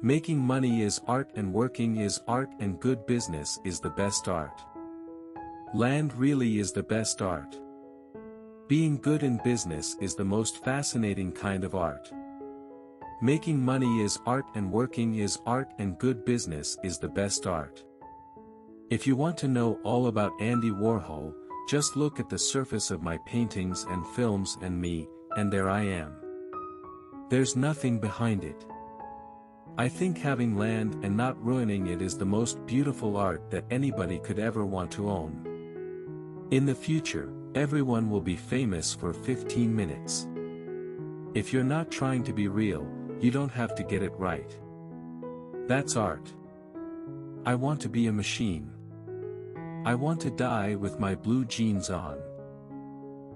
Making money is art and working is art and good business is the best art. Land really is the best art. Being good in business is the most fascinating kind of art. Making money is art and working is art and good business is the best art. If you want to know all about Andy Warhol, just look at the surface of my paintings and films and me, and there I am. There's nothing behind it. I think having land and not ruining it is the most beautiful art that anybody could ever want to own. In the future, everyone will be famous for 15 minutes. If you're not trying to be real, you don't have to get it right. That's art. I want to be a machine. I want to die with my blue jeans on.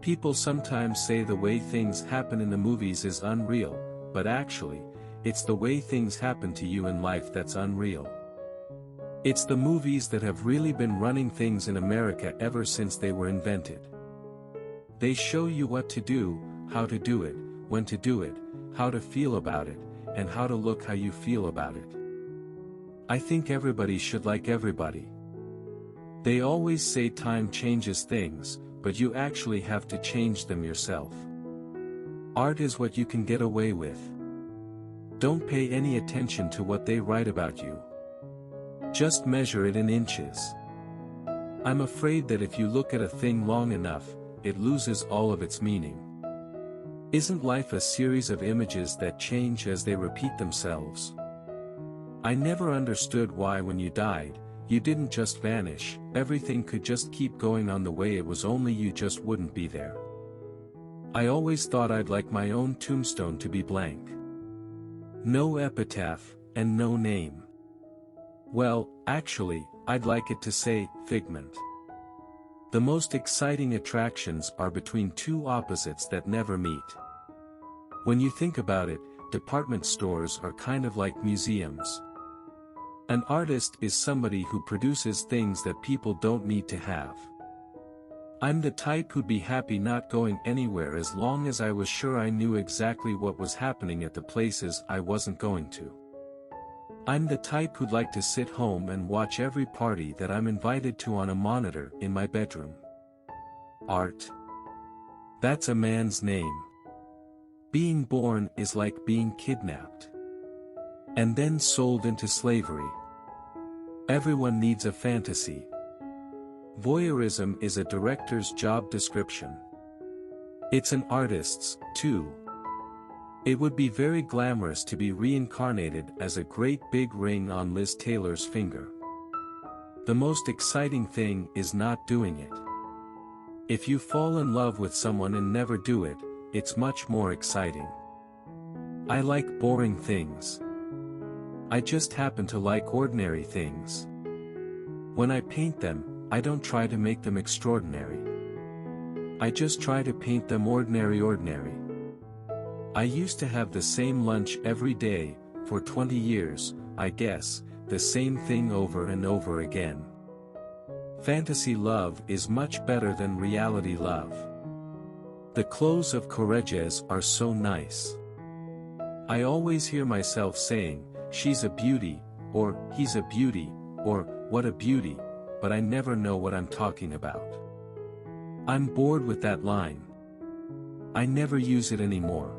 People sometimes say the way things happen in the movies is unreal, but actually, it's the way things happen to you in life that's unreal. It's the movies that have really been running things in America ever since they were invented. They show you what to do, how to do it, when to do it, how to feel about it, and how to look how you feel about it. I think everybody should like everybody. They always say time changes things, but you actually have to change them yourself. Art is what you can get away with. Don't pay any attention to what they write about you. Just measure it in inches. I'm afraid that if you look at a thing long enough, it loses all of its meaning. Isn't life a series of images that change as they repeat themselves? I never understood why when you died, you didn't just vanish, everything could just keep going on the way it was, only you just wouldn't be there. I always thought I'd like my own tombstone to be blank. No epitaph, and no name. Well, actually, I'd like it to say, Figment. The most exciting attractions are between two opposites that never meet. When you think about it, department stores are kind of like museums. An artist is somebody who produces things that people don't need to have. I'm the type who'd be happy not going anywhere as long as I was sure I knew exactly what was happening at the places I wasn't going to. I'm the type who'd like to sit home and watch every party that I'm invited to on a monitor in my bedroom. Art. That's a man's name. Being born is like being kidnapped. And then sold into slavery. Everyone needs a fantasy. Voyeurism is a director's job description. It's an artist's, too. It would be very glamorous to be reincarnated as a great big ring on Liz Taylor's finger. The most exciting thing is not doing it. If you fall in love with someone and never do it, it's much more exciting. I like boring things. I just happen to like ordinary things. When I paint them, I don't try to make them extraordinary. I just try to paint them ordinary. I used to have the same lunch every day, for 20 years, I guess, the same thing over and over again. Fantasy love is much better than reality love. The clothes of Correges are so nice. I always hear myself saying, she's a beauty, or he's a beauty, or what a beauty, but I never know what I'm talking about. I'm bored with that line. I never use it anymore.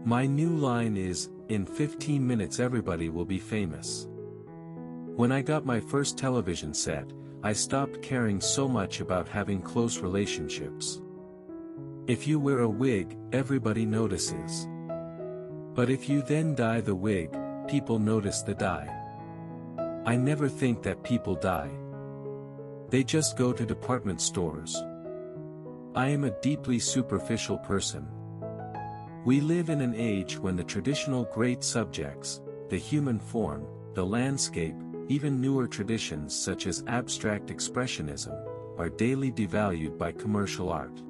My new line is, in 15 minutes everybody will be famous. When I got my first television set, I stopped caring so much about having close relationships. If you wear a wig, everybody notices. But if you then dye the wig, people notice the dye. I never think that people dye. They just go to department stores. I am a deeply superficial person. We live in an age when the traditional great subjects, the human form, the landscape, even newer traditions such as abstract expressionism, are daily devalued by commercial art.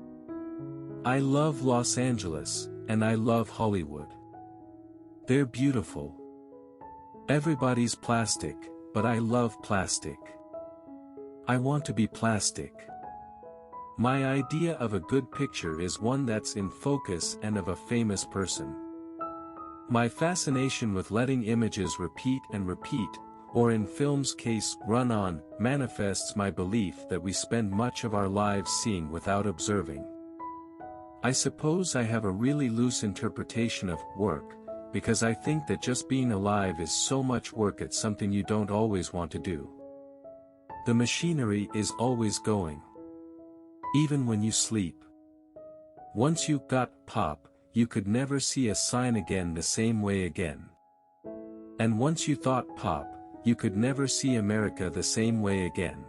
I love Los Angeles, and I love Hollywood. They're beautiful. Everybody's plastic, but I love plastic. I want to be plastic. My idea of a good picture is one that's in focus and of a famous person. My fascination with letting images repeat and repeat, or in film's case run on, manifests my belief that we spend much of our lives seeing without observing. I suppose I have a really loose interpretation of work, because I think that just being alive is so much work at something you don't always want to do. The machinery is always going. Even when you sleep. Once you got pop, you could never see a sign again the same way again. And once you thought pop, you could never see America the same way again.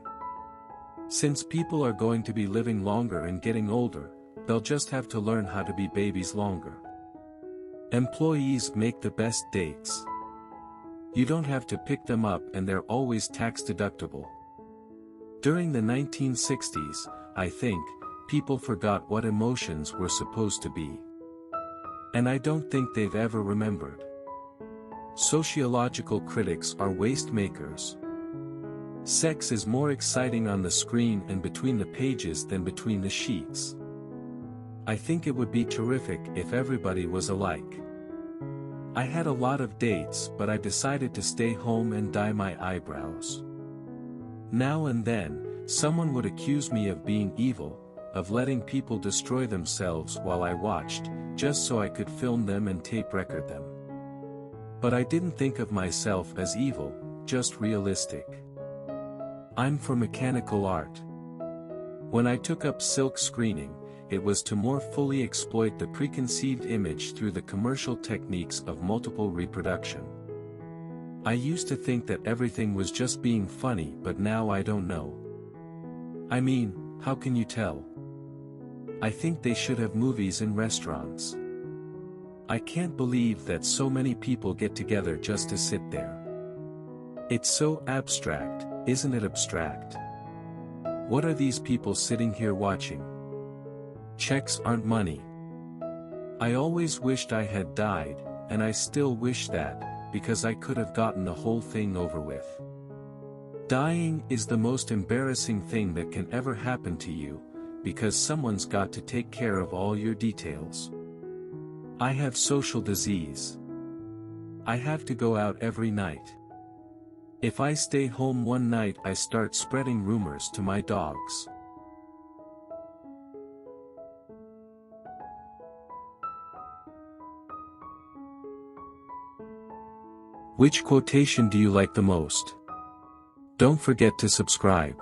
Since people are going to be living longer and getting older, they'll just have to learn how to be babies longer. Employees make the best dates. You don't have to pick them up and they're always tax deductible. During the 1960s, I think, people forgot what emotions were supposed to be. And I don't think they've ever remembered. Sociological critics are waste makers. Sex is more exciting on the screen and between the pages than between the sheets. I think it would be terrific if everybody was alike. I had a lot of dates, but I decided to stay home and dye my eyebrows. Now and then, someone would accuse me of being evil, of letting people destroy themselves while I watched, just so I could film them and tape record them. But I didn't think of myself as evil, just realistic. I'm for mechanical art. When I took up silk screening, it was to more fully exploit the preconceived image through the commercial techniques of multiple reproduction. I used to think that everything was just being funny, but now I don't know. I mean, how can you tell? I think they should have movies in restaurants. I can't believe that so many people get together just to sit there. It's so abstract, isn't it abstract? What are these people sitting here watching? Checks aren't money. I always wished I had died, and I still wish that, because I could have gotten the whole thing over with. Dying is the most embarrassing thing that can ever happen to you, because someone's got to take care of all your details. I have social disease. I have to go out every night. If I stay home one night, I start spreading rumors to my dogs. Which quotation do you like the most? Don't forget to subscribe.